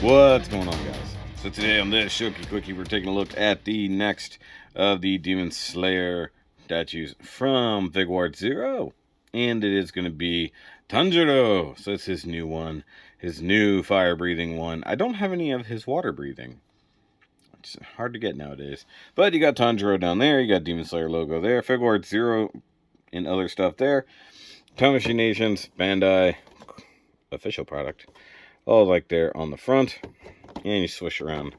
What's going on, guys? So today on this SHOKY Quickie, we're taking a look at the next of the Demon Slayer statues from Figuarts 0. And it is going to be Tanjiro. So it's his new one, his new fire-breathing one. I don't have any of his water-breathing. It's hard to get nowadays. But you got Tanjiro down there, you got Demon Slayer logo there, Figuarts 0 and other stuff there. Tamashii Nations, Bandai, official product. All like there on the front. And you swish around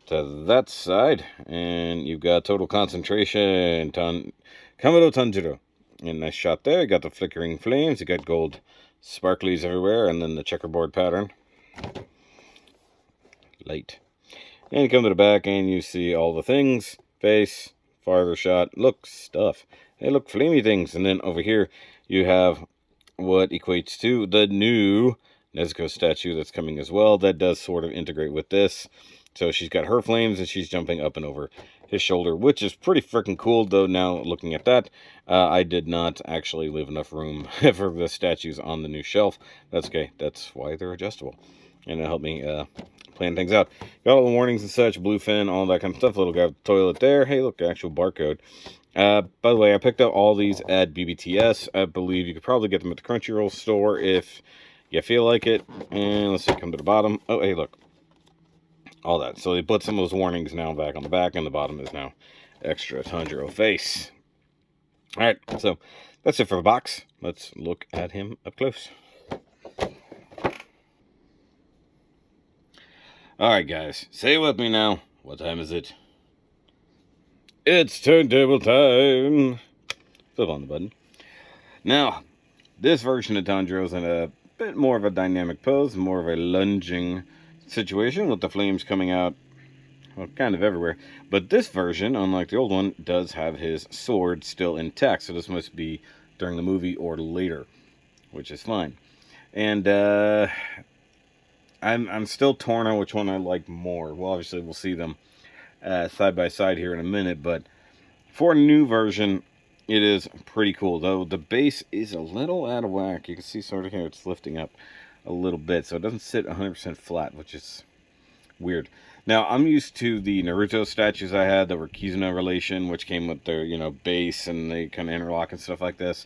to that side, and you've got Total Concentration, Kamado Tanjiro. And nice shot there. You got the flickering flames, you got gold sparklies everywhere, and then the checkerboard pattern. Light. And you come to the back, and you see all the things. Face, farther shot, look, stuff. Hey, look, flamey things. And then over here, you have what equates to the new Nezuko statue that's coming as well. That does sort of integrate with this. So she's got her flames and she's jumping up and over his shoulder, which is pretty freaking cool. Though now looking at that, I did not actually leave enough room for the statues on the new shelf. That's okay. That's why they're adjustable. And it'll help me plan things out. Got all the warnings and such, blue fin, all that kind of stuff. Little guy with the toilet there. Hey, look, actual barcode. By the way, I picked up all these at BBTS. I believe you could probably get them at the Crunchyroll store if you feel like it. And let's see, come to the bottom. Oh, hey, look. All that. So they put some of those warnings now back on the back, and the bottom is now extra Tanjiro face. Alright, so that's it for the box. Let's look at him up close. Alright, guys. Say it with me now. What time is it? It's turntable time. Flip on the button. Now, this version of Tanjiro's in a bit more of a dynamic pose, more of a lunging situation with the flames coming out, well, kind of everywhere. But this version, unlike the old one, does have his sword still intact. So this must be during the movie or later, which is fine. And I'm still torn on which one I like more. Well, obviously we'll see them side by side here in a minute, but for a new version, it is pretty cool, though the base is a little out of whack. You can see sort of here it's lifting up a little bit, so it doesn't sit 100% flat, which is weird. Now, I'm used to the Naruto statues I had that were Kizuna relation, which came with their, base, and they kind of interlock and stuff like this.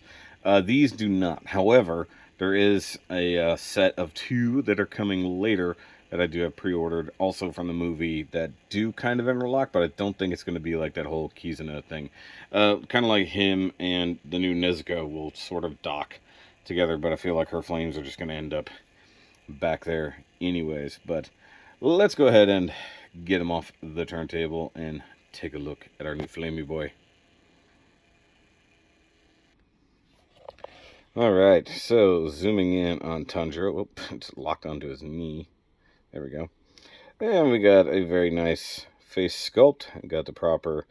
These do not. However, there is a set of 2 that are coming later that I do have pre-ordered, also from the movie, that do kind of interlock, but I don't think it's going to be like that whole Kizuna thing. Kind of like him and the new Nezuko will sort of dock together, but I feel like her flames are just going to end up back there anyways. But let's go ahead and get him off the turntable and take a look at our new flamey boy. Alright, so zooming in on Tanjiro. Whoop, it's locked onto his knee. There we go. And we got a very nice face sculpt. Got the proper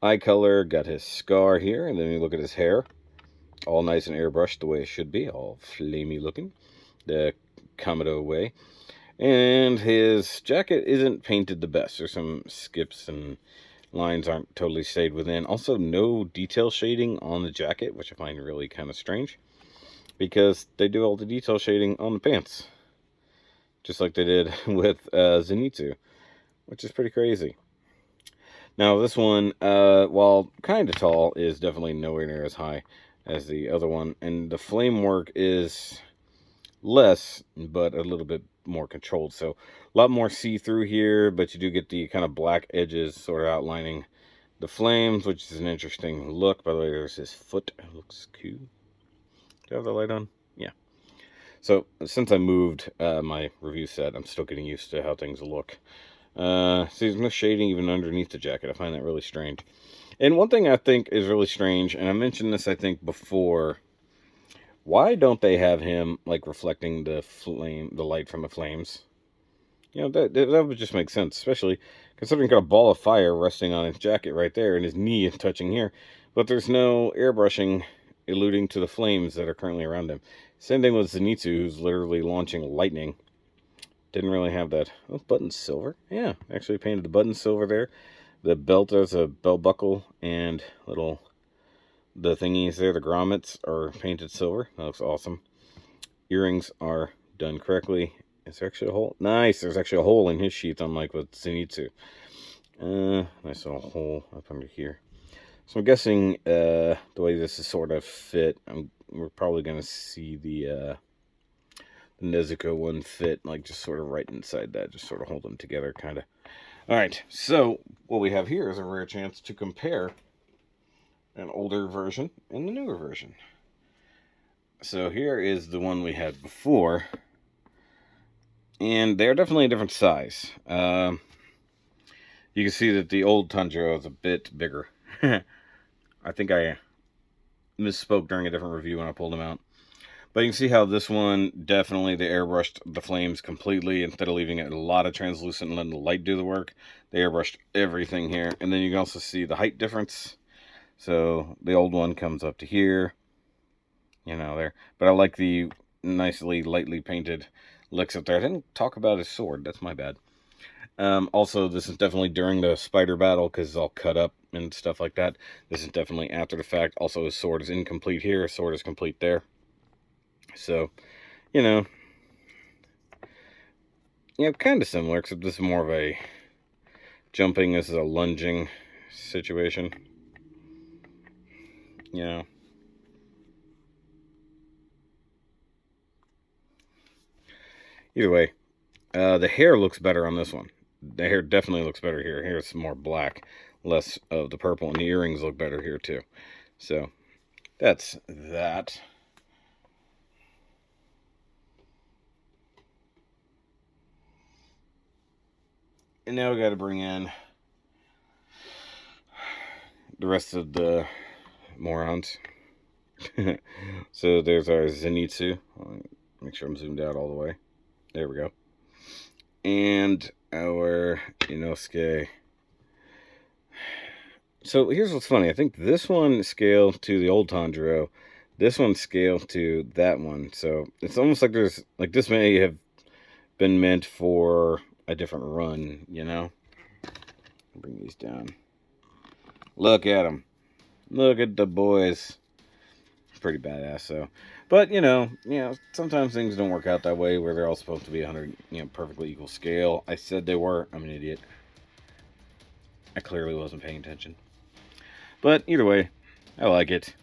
eye color. Got his scar here. And then you look at his hair. All nice and airbrushed the way it should be. All flamey looking. The Kamado way. And his jacket isn't painted the best. There's some skips and lines aren't totally stayed within. Also, no detail shading on the jacket, which I find really kind of strange, because they do all the detail shading on the pants, just like they did with Zenitsu, which is pretty crazy. Now, this one, while kind of tall, is definitely nowhere near as high as the other one, and the flame work is less, but a little bit more controlled. So a lot more see-through here, but you do get the kind of black edges sort of outlining the flames, which is an interesting look. By the way, there's his foot. It looks cool. Do I have the light on? Yeah. So since I moved my review set, I'm still getting used to how things look. See, there's no shading even underneath the jacket. I find that really strange. And one thing I think is really strange, and I mentioned this I think before, why don't they have him like reflecting the light from the flames? That would just make sense, especially considering got a ball of fire resting on his jacket right there, and his knee is touching here. But there's no airbrushing alluding to the flames that are currently around him. Same thing with Zenitsu, who's literally launching lightning. Didn't really have that. Oh, button silver. Yeah, actually painted the button silver there. The belt has a belt buckle, and the thingies there, the grommets, are painted silver. That looks awesome. Earrings are done correctly. Is there actually a hole? Nice, there's actually a hole in his sheath, unlike with Zenitsu. Nice little hole up under here. So I'm guessing the way this is sort of fit, we're probably going to see the Nezuko one fit, like just sort of right inside that, just sort of hold them together, kind of. Alright, so what we have here is a rare chance to compare an older version and the newer version. So here is the one we had before, and they're definitely a different size. You can see that the old Tanjiro is a bit bigger. I think I misspoke during a different review when I pulled them out. But you can see how this one, definitely they airbrushed the flames completely. Instead of leaving it a lot of translucent and letting the light do the work, they airbrushed everything here. And then you can also see the height difference. So the old one comes up to here, you know, there. But I like the nicely, lightly painted looks up there. I didn't talk about his sword. That's my bad. Also, this is definitely during the spider battle because it's all cut up and stuff like that. This is definitely after the fact. Also, his sword is incomplete here. His sword is complete there. So, you know, kind of similar, except this is more of a jumping. This is a lunging situation. You know. Either way, the hair looks better on this one. The hair definitely looks better here. Here it's more black, less of the purple, and the earrings look better here too. So, that's that. And now we got to bring in the rest of the morons. So there's our Zenitsu. Make sure I'm zoomed out all the way. There we go. And our Inosuke. So here's what's funny. I think this one scaled to the old Tanjiro. This one scaled to that one. So it's almost like there's, like, this may have been meant for a different run, you know? Bring these down. Look at them. Look at the boys. Pretty badass, so. But, you know, sometimes things don't work out that way where they're all supposed to be 100, perfectly equal scale. I said they were. I'm an idiot. I clearly wasn't paying attention. But either way, I like it.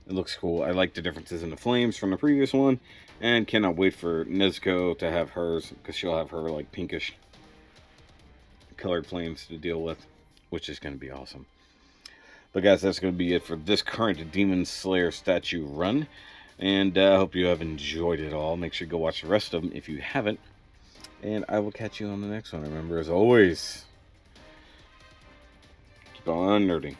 It looks cool. I like the differences in the flames from the previous one, and cannot wait for Nezuko to have hers, because she'll have her, like, pinkish colored flames to deal with, which is going to be awesome. But guys, that's going to be it for this current Demon Slayer statue run, and I hope you have enjoyed it all. Make sure to go watch the rest of them if you haven't, and I will catch you on the next one. Remember, as always, keep on nerding.